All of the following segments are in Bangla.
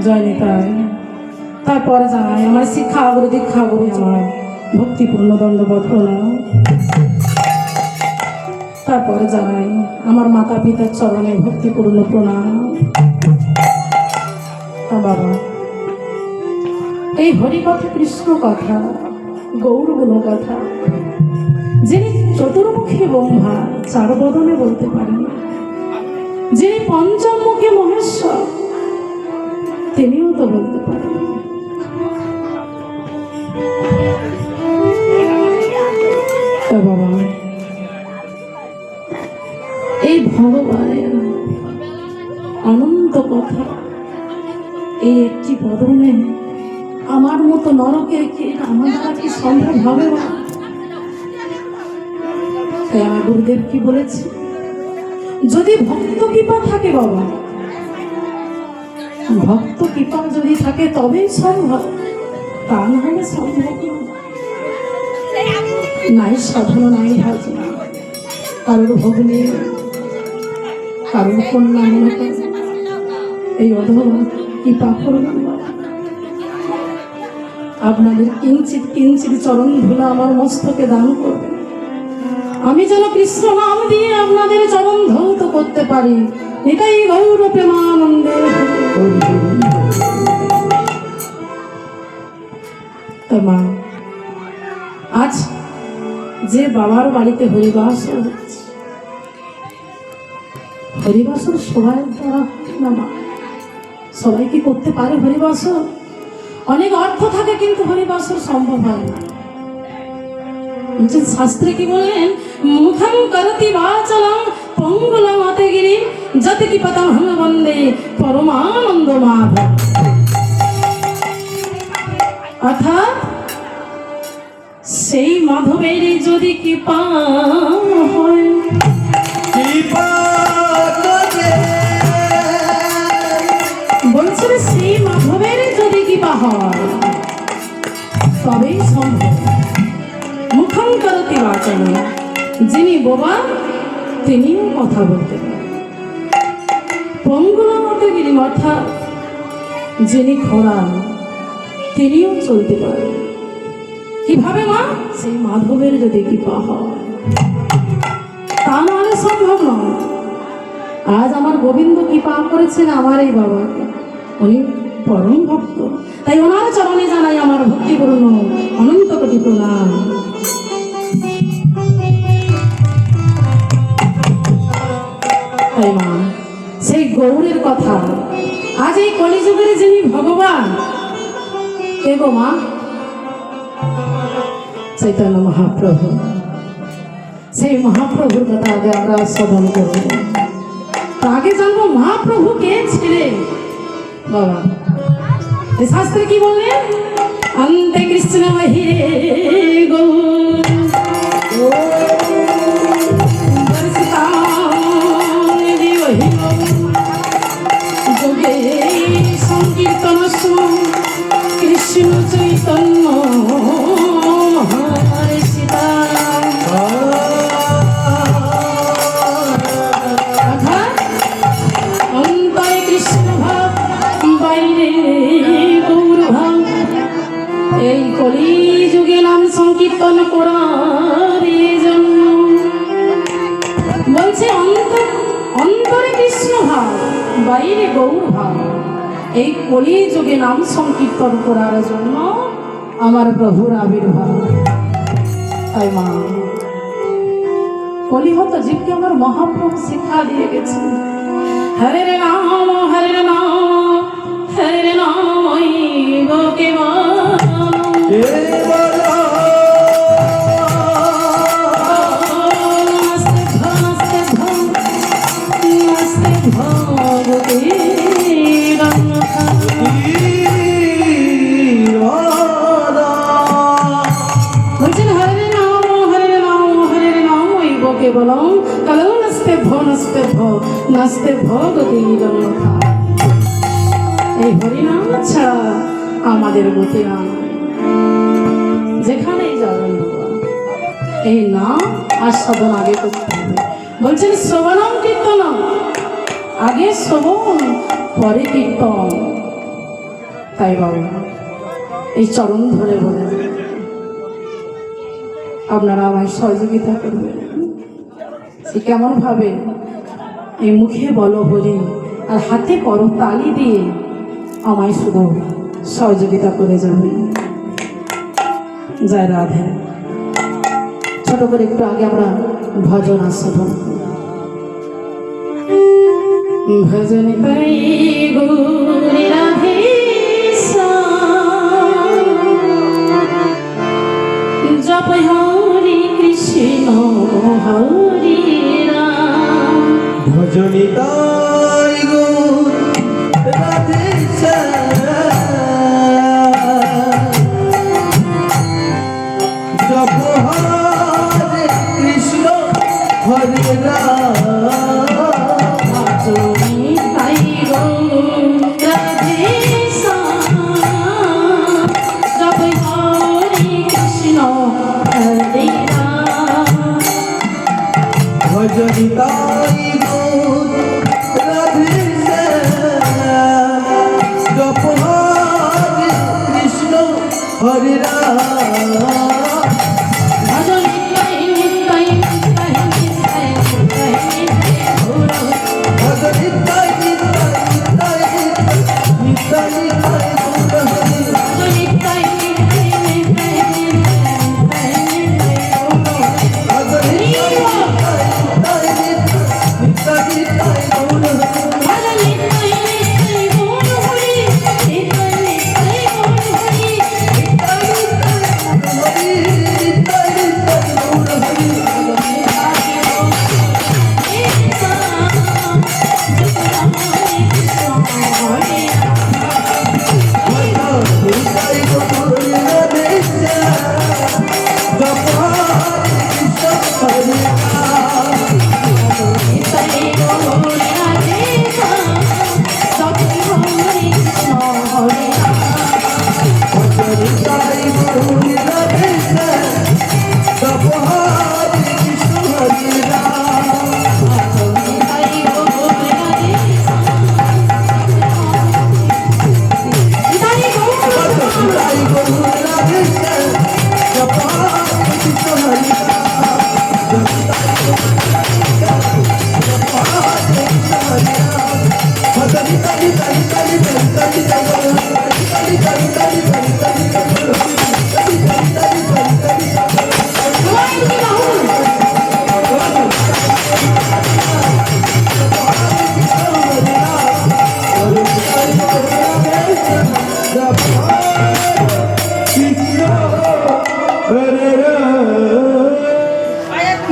জয় নিতাই। তারপরে জানাই আমার শিক্ষা গুরু দীক্ষা গুরু আমার ভক্তিপূর্ণ দণ্ডবত প্রণাম। তারপরে জানাই আমার মাতা পিতার চরণে ভক্তিপূর্ণ প্রণাম। বাবা, এই হরিকথা কৃষ্ণ কথা গৌরগুলো কথা যিনি চতুর্মুখী ব্রহ্মা চার বদনে বলতে পারেন, যিনি পঞ্চমুখী মহেশ্বর তিনিও তো বলতে পারেন। বাবা, এই ভগবানের অনন্ত কথা এই একটি বদনে আমার মতো নরকে কি আমার দ্বারা কি সম্ভব হবে? তাই আমার গুরুদেব কি বলেছে, যদি ভক্ত কৃপা থাকে বাবা, ভক্ত কৃপা যদি থাকে তবেই সম্ভব, তা না হলে সম্ভব নাই। সাধনা নাই ভাজনা, কারোর ভগ্নে কারোর কন্যা মনে করে এই অধবা কৃপা করবেন। আপনাদের কিঞ্চিত কিঞ্চিত চরণ ধুলা আমার মস্তকে দান করবে, আমি যেন কৃষ্ণ নাম দিয়ে আপনাদের চরণ ধৌত করতে পারি। এটাই গৌর প্রেমানন্দে। মা, আজ যে বাবার বাড়িতে হরিবাসর হচ্ছে, হরিবাসর সবাই দ্বারা না মা, সবাই কি করতে পারে হরিবাসর? অনেক অর্থ থাকে কিন্তু হরিবাসর সম্ভব হয় না। শাস্ত্রে কি বললেন, মুখং করতি বাচলং পঙ্গুলং অতগিরি যতি কি পতং হম বন্দে পরমানন্দ মাধব। অর্থাৎ সেই মাধবের যদি কৃপা হয়, বলছেন সেই মাধবের যদি কৃপা হয় তবেই সম্ভব। মুখং করতি বাচলং, যিনি বোবা তিনিও কথা বলতে পারেন। পঙ্গুলং অতগিরি, অর্থাৎ যিনি খোড়া তিনিও চলতে পারেন। কিভাবে মা? সেই মাধবের যদি কৃপা হয়, তা নাহলে সম্ভব নয়। আজ আমার গোবিন্দ কৃপা করেছেন আমার এই বাবাকে, উনি পরম ভক্ত, তাই ওনার চরণে জানাই আমার ভক্তিপূর্ণ অনন্ত কোটি প্রণাম। তাই মা, সেই গৌরের কথা আজ এই কলিযুগের যিনি ভগবান, কে গো মা? চৈতন্য মহাপ্রভু। সেই মহাপ্রভুর কথা আগে আমরা শ্রবণ করব। আগে জানবো মহাপ্রভু কে ছিলেন বাবা। এই শাস্ত্রে কি বললেন, অন্তে কৃষ্ণ মহিরে গৌর যোগে সংকীর্তন কৃষ্ণ চৈতন্য হরে সীতারাম। অন্তরে কৃষ্ণ ভাব বাইরে গৌর ভাব, এই কলি যুগে নাম সংকীর্তন করার জন্য বলছে অন্তরে কৃষ্ণ ভাব বাইরে গৌর ভাব, এই কলি যুগে নাম সংকীর্তন করার জন্য আমার প্রভুর আবির্ভাব। তাই মা, কলিহত জীবকে আমার মহাপ্রভু শিক্ষা দিয়ে গেছে, হরে রে নাম হরে রে নাম হরে রে নাম কে বলম কালো নাস্তে নাস্তে ভগতি জন্মথা। এই হরিনাম ছাড়া আমাদের গতি না। যেখানেই যাবেন বাবা, এই নাম আর সাধন আগে করতে হবে। বলছেন শ্রবণম কীর্তনম, আগে শ্রবণ পরে কীর্তন। তাই বাবা এই চরণ ধরে বলে আপনারা আমায় সহযোগিতা করবেন। সে কেমন ভাবে এই মুখে বলো হরি আর হাতে করো তালি দিয়ে আমায় শুধু সহযোগিতা করে যাবে। জয় রাধে। ছোট করে একটু আগে আমরা ভজন আস্বাদন ভজন পাই গৌরী রাধে জপ হরি কৃষ্ণ হরি রাম ভজনি তাই গৌর রাধে জপ হরে কৃষ্ণ হরে রাম ভজনি তাই গৌর রাধে জপ হরি কৃষ্ণ হরি রাম ভজনি তাই গৌর রাধে জপ হরে কৃষ্ণ হরে রাম ভজনি তাই নিতাই নিতাই নিতাই নিতাই গৌর ভজনি তাই নিতাই নিতাই নিতাই গৌর হরি ভজনি তাই নিতাই নিতাই নিতাই নিতাই গৌর ভজনি তাই নিতাই নিতাই গৌর হরি ভজনি তাই নিতাই গৌর হরি নিতাই নিতাই গৌর হরি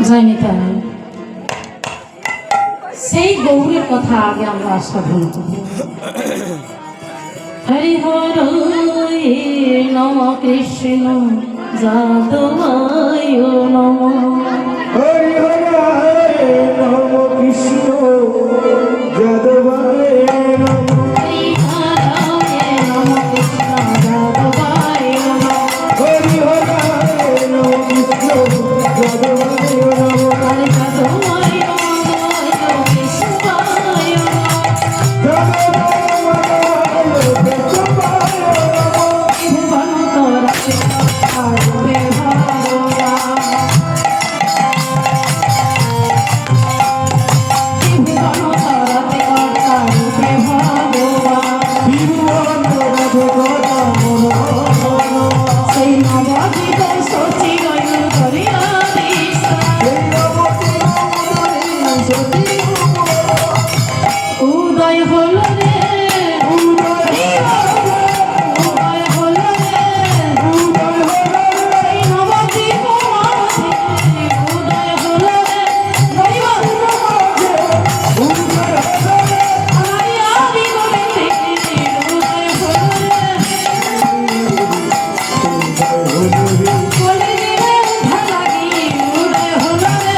যায়নি তাই সেই গৌরের কথা আগে আমরা আস্বাদন করব। হরি হর নম কৃষ্ণ যাদবায় নম হরি হরে নম কৃষ্ণ যাদবায় নম হরি হর নম কৃষ্ণ যাদবায় নম হরি হরে নম কৃষ্ণ যাদবায় নম হরি যাদবায় নম কৃষ্ণায় ভুবন তোরাতে আরবে ভগবান ভুবন তোরাতে আরবে ভগবান সেই নবদ্বীপ সচি গয়ু করিয়া দিশা উদয় হল রে উদয় হল রে সেই নবদ্বীপ মাঝে উদয় হল রে আয়া বিগড়ে উদয় হল রে বলে রে ভালাগি উদয় হল রে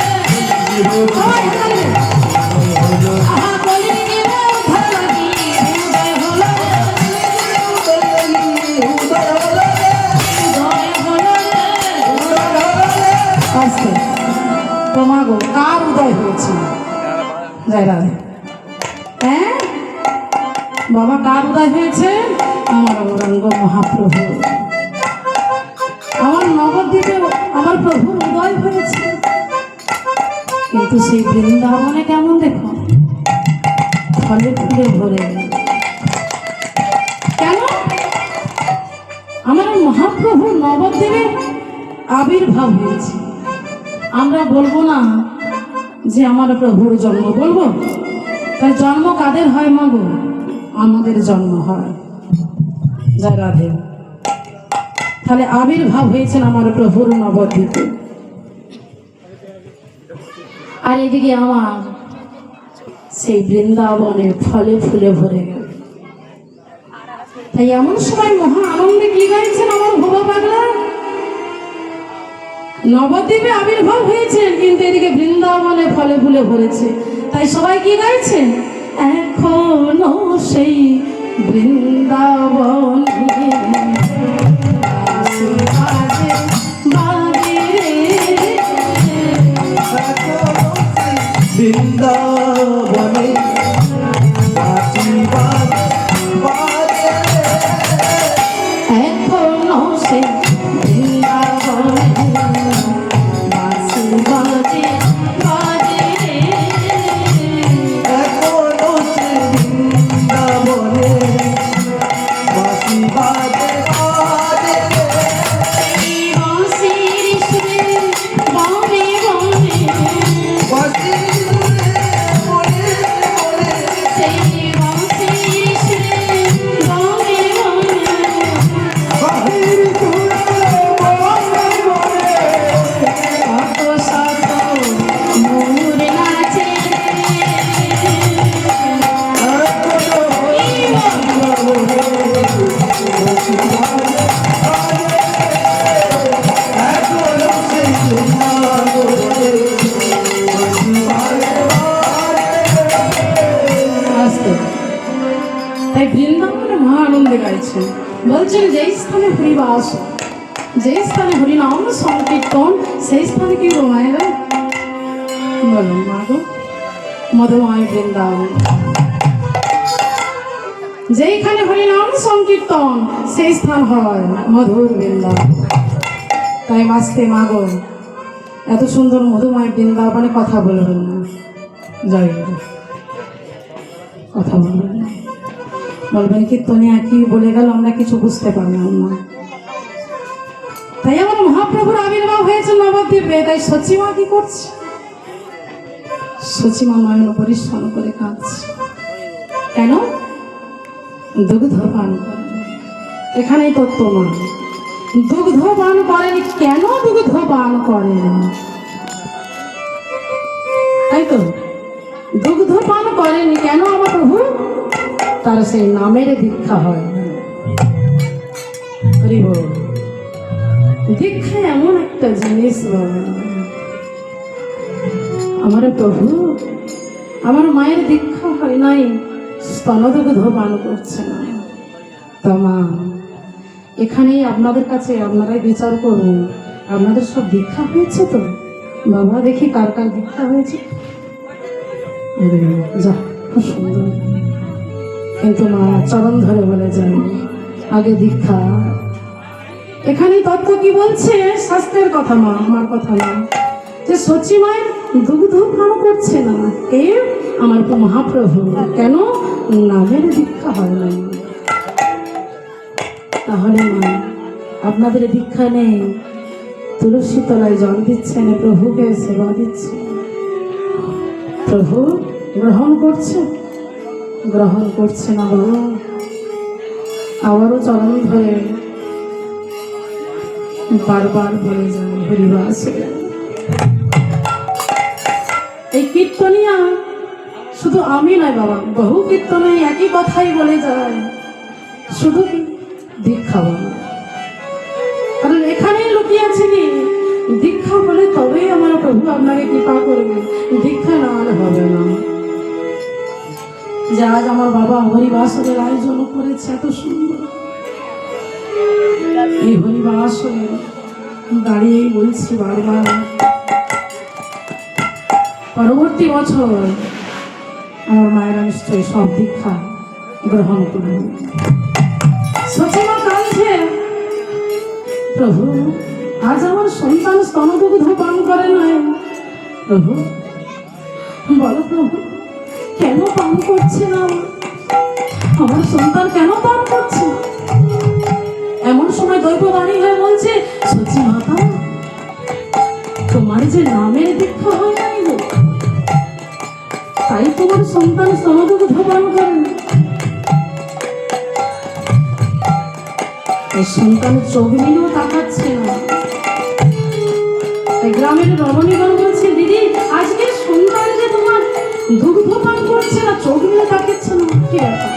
আহা বলে রে ভালাগি উদয় হল রে উদয় হল রে আস্তে তোমাগো কার উদয় হয়েছে জয় রাধে হ্যাঁ বাবা কার উদয় হয়েছে আমার গৌরাঙ্গ মহাপ্রভু, আমার নবদ্বীপে আমার প্রভু উদয় হয়েছে, কিন্তু সেই বৃন্দাবনে কেমন দেখো ফলে ফুলে ভরে গেল। কেন? আমার মহাপ্রভু নবদ্বীপে আবির্ভাব হয়েছে। আমরা বলবো না যে আমার প্রভুর জন্ম, বলবো? তার জন্ম কাদের হয় মাগো? আমাদের জন্ম হয়, যা রাধে। তাহলে আবির্ভাব হয়েছেন আমার প্রভুর নবদ্বীপে। আর এদিকে আমার সেই বৃন্দাবনে ফলে ফুলে ভরে গেল। তাই এমন সময় মহা আনন্দে কি গাইছেন আমার ভোবা পাগলা? নবদ্বীপে আবির্ভাব হয়েছেন, কিন্তু এদিকে বৃন্দাবনে ফলে ফুলে ভরেছে। তাই সবাই কি গাইছেন? এখনো সেই বৃন্দাবনে বাজে বাজে বৃন্দাবনে আশীর্বাদ বাজে এখনো সেই বৃন্দাবনে বাজে বাজে বাজে এখনো সে বৃন্দাবনে বাঁশি বাজে বাজে বাঁশির সুরে বনে বনে বাঁশি মনে মনে সেই বাঁশির সুরে বনে বনে বাহির সুরে মনে মনে কত শত মোর নাচে আসতো। তাই বৃন্দাবনে মহা আনন্দে গাইছেন, বলছেন যেই স্থানে হরিবাস, যেই স্থানে হরিনাম সংকীর্তন, সেই স্থানে কি গো মায়েরা? বলো মাগো, মধুময় বৃন্দাবন। যেইখানে হরিনাম সংকীর্তন, সেই স্থান হয় মধুর বৃন্দাবন। তাই মাসতে মাগো এত সুন্দর মধুময় বৃন্দাবনে কথা বলবেন না, জয় গুরু। কথা বলবেন না, বলবেন কীর্তনে কি বলে গেল আমরা কিছু বুঝতে পারলাম না। তাই আমার মহাপ্রভুর আবির্ভাব হয়েছে নবদ্বীপে। তাই সচিমা কি করছে? সচিমা নয়ন পরিশ্রম করে কাঁদছে। কেন? দুগ্ধ পান করেন। এখানেই তত্ত্ব মা, দুগ্ধ পান করেন। কেন দুগ্ধ পান করেন? তাই তো, দুগ্ধ পান করেন কেন আমার প্রভু? তার সেই নামের দীক্ষা হয়। হরি বল। দীক্ষা এমন একটা জিনিস বাবা, আমার প্রভু আমার মায়ের দীক্ষা হয় নাই, স্তনদুগ্ধ পান করছে না। তা মা, এখানেই আপনাদের কাছে আপনারাই বিচার করুন, আপনাদের সব দীক্ষা হয়েছে তো? বাবা দেখি কার কার দীক্ষা হয়েছে। আরে যা, খুব সুন্দর। কিন্তু মা চরণ ধরে বলে যান আগে দীক্ষা। এখানে তত্ত্ব কি বলছে? শাস্ত্রের কথা মা, আমার কথা না। যে সচি মায়ের দুগ্ধ পান করছে না, কে? আমার মহাপ্রভু। কেন? নামের দীক্ষা হয় না। তাহলে মা আপনাদের দীক্ষা নেই, তুলসী তলায় জল দিচ্ছেন, প্রভুকে সেবা দিচ্ছেন, প্রভু গ্রহণ করছে? গ্রহণ করছে না বাবা। আবারও চরণ ধরে বারবার বলে যান হরিবাস। এই কীর্তনিয়া শুধু আমি নয় বাবা, বহু কীর্তনে একই কথাই বলে যায়, শুধু কি দীক্ষা বলো। কারণ এখানেই লুকিয়ে আছে কি দীক্ষা বলে তবেই আমার প্রভু আপনাকে কৃপা করবে, দীক্ষা না হলে হবে না। যে আজ আমার বাবা হরিবাসরের আয়োজন করেছে এত সুন্দর, এই হরিবাসরে দাঁড়িয়েই বলছি বারবার, পরবর্তী বছর আমার মায়েরা নিশ্চয়ই সব দীক্ষা গ্রহণ করবে। প্রভু আজ আমার সন্তান স্তনদুগ্ধ পান করে নাই। প্রভু বলো প্রভু, কেন পান করছে না? আমার সন্তান কেন পান করছে না? এমন সময় দৈববাণী হয়ে বলছে, সচি মাতা, তোমার যে নামের দীক্ষা হয় নাই গো, তাই তোমার সন্তান স্তনদুগ্ধ পান করে না। এই সন্তান চোখ মিলেও তাকাচ্ছে না। এই গ্রামের রমণীগণ বলছে, দিদি আজকে সন্তান যে তোমার দুগ্ধ পান করছে না, চোখ মিলে তাকাচ্ছে না, কি ব্যাপার?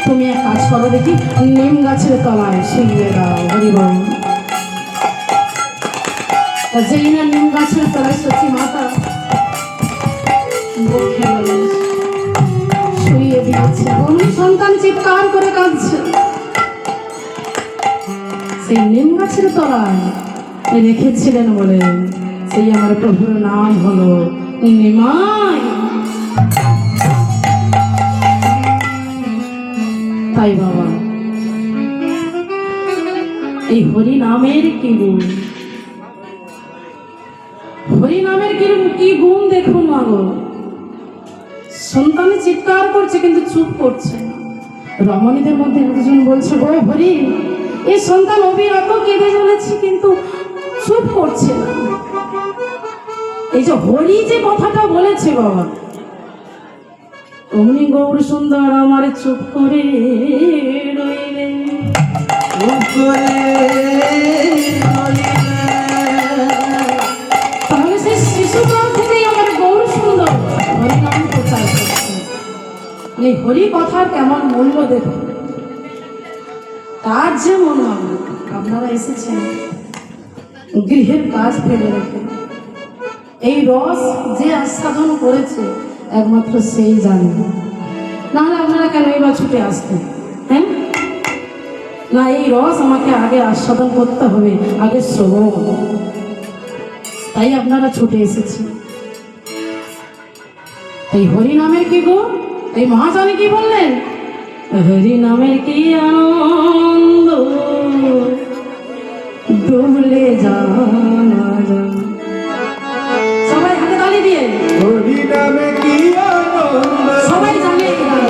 তুমি এক কাজ করো দেখি, নিম গাছের তলায় শুয়ে দাও। হরিবল। যেই না নিম গাছের তলায় সচি মাতা বক্ষে শুয়ে দিয়েছে, অমনি সন্তান চিৎকার করে কাঁদছে। সেই নিম গাছের তলায় রেখেছিলেন বলে সেই আমার প্রভুর নাম হলো নিমাই। তাই বাবা, এই হরি নামের কি গুণ, হরি নামের কি গুণ দেখুন মাগো। সন্তান চিৎকার করছে কিন্তু চুপ করছে না। রমণীদের মধ্যে একজন বলছে, গো হরি, এই সন্তান অবিরত কেঁদে চলেছে কিন্তু চুপ করছে না। এই যে হরি যে কথাটা বলেছে বাবা, অমনি গৌর সুন্দর আমার চুপ করে রইলেন। তাহলে সেই শিশুকাল থেকেই আমার গৌর সুন্দর হরিনাম প্রচার করছে। এই হরি কথার কেমন মূল্য দেখুন। কাজ যেমন আপনারা এসেছেন গৃহের কাজ ফেলে রেখে, এই রস যে আস্বাদন করেছে একমাত্র সেই জানে। নাহলে আপনারা কেন এবার ছুটে আসতেন? হ্যাঁ না, এই রস আমাকে আগে আস্বাদন করতে হবে, আগে শ্রবণ। তাই আপনারা ছুটে এসেছেন। এই হরি নামের কি গো, এই মহাজনে কি বললেন? হরি নামের কি আনন্দ ডুবলে জানা যায়। সবাই হাতে তালি দিয়ে হরি নামে কি আনন্দ, সবাই জানে এই গান।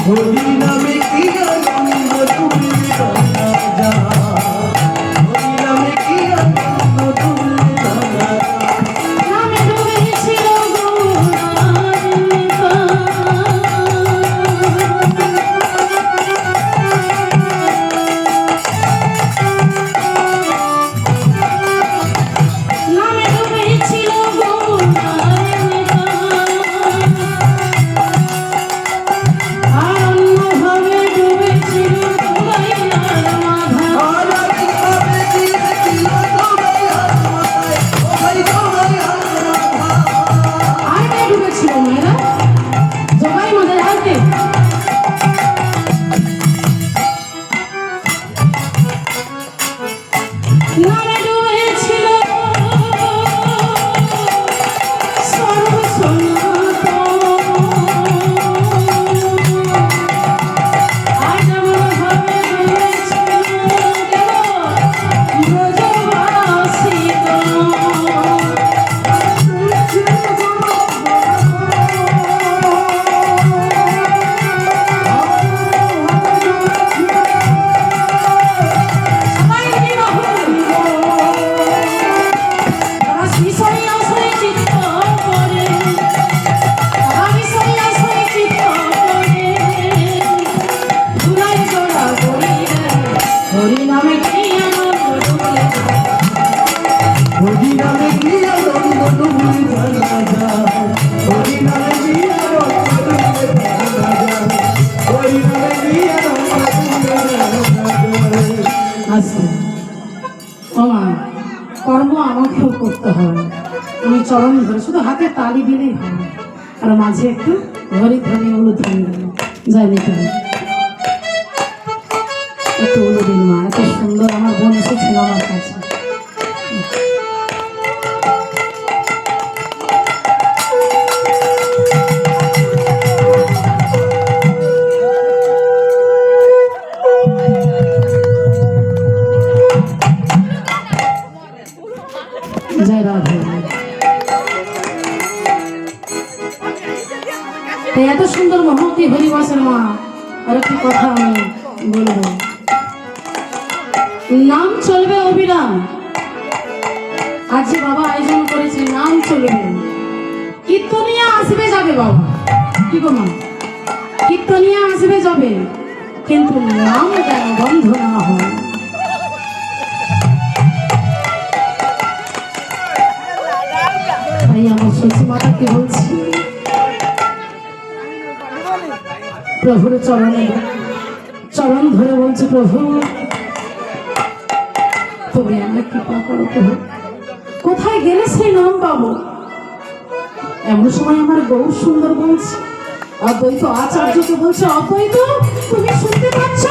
হরি নামে কি আনন্দ তুমি জানা যায়, হরি নামে কি আনন্দ তুমি জানা যায়। নামে ডুবেছিল গৌরাঙ্গা, নামে ডুবেছিল গৌরাঙ্গা, আর অন্যভাবে ডুবেছিল দোলাইয়ার মাধা। আর আমি ভাবে দিয়েছিল তোমায় আত্মায়, ও ভাই তোমায় আত্মায়। আর কে ডুবেছিল মেয়েরা? জগাই মাঝে হাতে নামে ডুবেছিল সর্বসনাতন। আর যেমন ভাবে ডুবেছিল কেন ব্রজবাসীগণ। সবাই মিলে বাহুন। তারা বিষয় আশয় চিত্ত করে, তারা বিষয় আশয় চিত্ত করে, ধুলায় জড়া করিলে হরি নামে কি আনন্দ ডুবলে যায়। হরি নামে কি আনন্দ তুমি জানা যায়, হরি নামে কি আনন্দ তুমি জানা যায়, হরি নামে কি আনন্দ তুমি জানা যায়। আচ্ছা ও মা, কর্ম আমাকেও করতে হয়। আমি চরণ ধরে শুধু হাতে তালি দিলেই হয়, আর মাঝে একটু হরি ধ্বনি অনুধ্বনি যাই নিতে হয়। একটু অনুদিন মা, এত সুন্দর আমার বোন এসেছিল আমার কাছে। হরিবাসের মা আর একটি কথা আমি বলবো। নাম চলবে অবিরাম। আজ যে বাবা আয়োজন করেছে নাম চলবে, কীর্তনিয়া আসবে যাবে বাবা, কি গো মা, কীর্তনিয়া আসবে যাবে, কিন্তু নাম যেন বন্ধ না হয়। তাই আমার সচি মাতাকে বলছি, প্রভুর চরণ ধরে বলছে, প্রভু তুমি আমরা কৃপা করো প্রভু, কোথায় গেলে সেই নাম পাবো। এমন সময় আমার গৌর সুন্দর বলছে, অদ্বৈত আচার্যকে বলছে, অদ্বৈত তুমি শুনতে পাচ্ছ,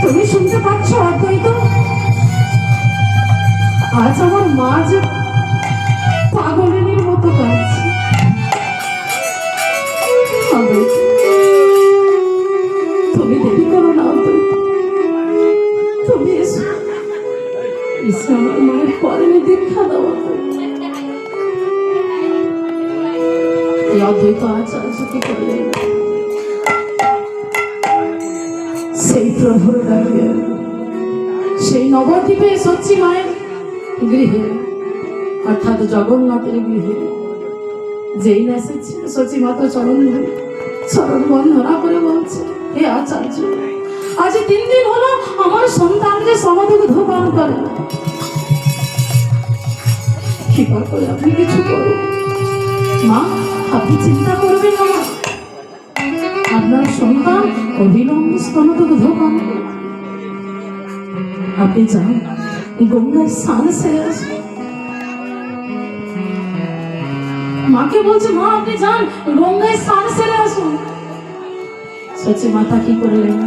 তুমি শুনতে পাচ্ছ অদ্বৈত, আজ আমার মা যে পাগলের মতো কাঁদছে। অদ্বৈত তুমি দেরি করো না, অদ্বৈত তুমি এসো, এসে আমার মায়ের পরনে দীক্ষা দাও। এই অদ্বৈত আচার্য কি করলেন, সেই প্রভুর ডাকে সেই নবদ্বীপে সচ্চি মায়ের গৃহে অর্থাৎ জগন্নাথের গৃহে যেই না এসেছে, সচি মাতা চরণ বন্ধনা করে বলছে, হে আচার্য আজ 3 দিন হলো আমার সন্তান যে সমদুগ্ধ পান করে, কৃপা করে আপনি কিছু করুন। মা আপনি চিন্তা করবেন না, আপনার সন্তান অবিলম্বে সমদুগ্ধ পান করে। আপনি যান গঙ্গায় স্নান সেরে আসুন। মাকে বলছে, মা আপনি যান গঙ্গায় স্নান সেরে আসুন। সচি মাতা কি করলেন,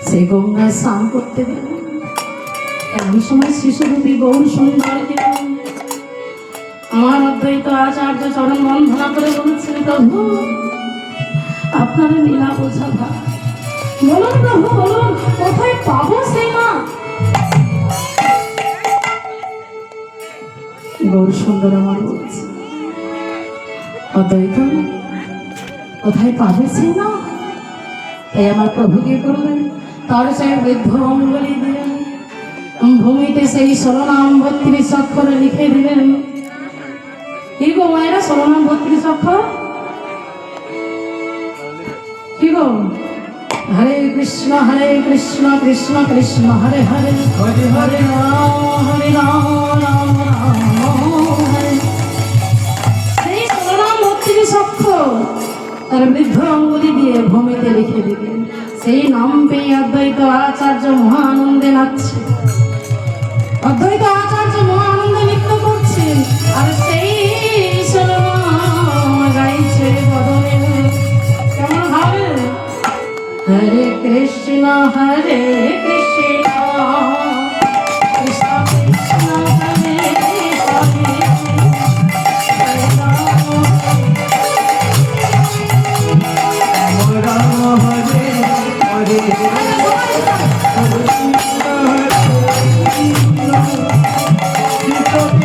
সেই গঙ্গায় স্নান করতে গেলেন। এমন সময় শিশুরূপী গৌর সুন্দরকে আমার অদ্বৈত আচার্য চরণ বন্ধনা করে বলছেন, প্রভু আপনারা লীলা বোঝা ভাই, বলুন প্রভু বলুন কোথায় পাবো সেই মা। গৌর সুন্দর আমার বলছে, অদ্বৈত কোথায় পাবে সে না। তাই আমার প্রভু কি করলেন, তার সেই বৃদ্ধ অঙ্গুলি দিলেন, ভূমিতে সেই 16 নাম 32 অক্ষরে লিখে দিলেন। কি গো মায়েরা 16 নাম 32 অক্ষর কি গো, হরে কৃষ্ণ কৃষ্ণ কৃষ্ণ হরে হরে, হরে হরে রাম হরে রাম রাম রাম হরে। সেই 16 নাম 32 অক্ষর তার বৃদ্ধ অঙ্গুলি দিয়ে ভূমিতে লিখে দিলেন। সেই নাম পেয়ে অদ্বৈত আচার্য মহানন্দে নাচছে, অদ্বৈত আচার্য মহানন্দে নৃত্য করছে, আর সেই গাইছে বদনে। কেমন ভাবে, হরে কৃষ্ণ কৃষ্ণ কৃষ্ণ হরে হরে, রাম হরে হরে Hare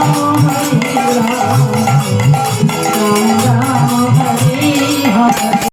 রাম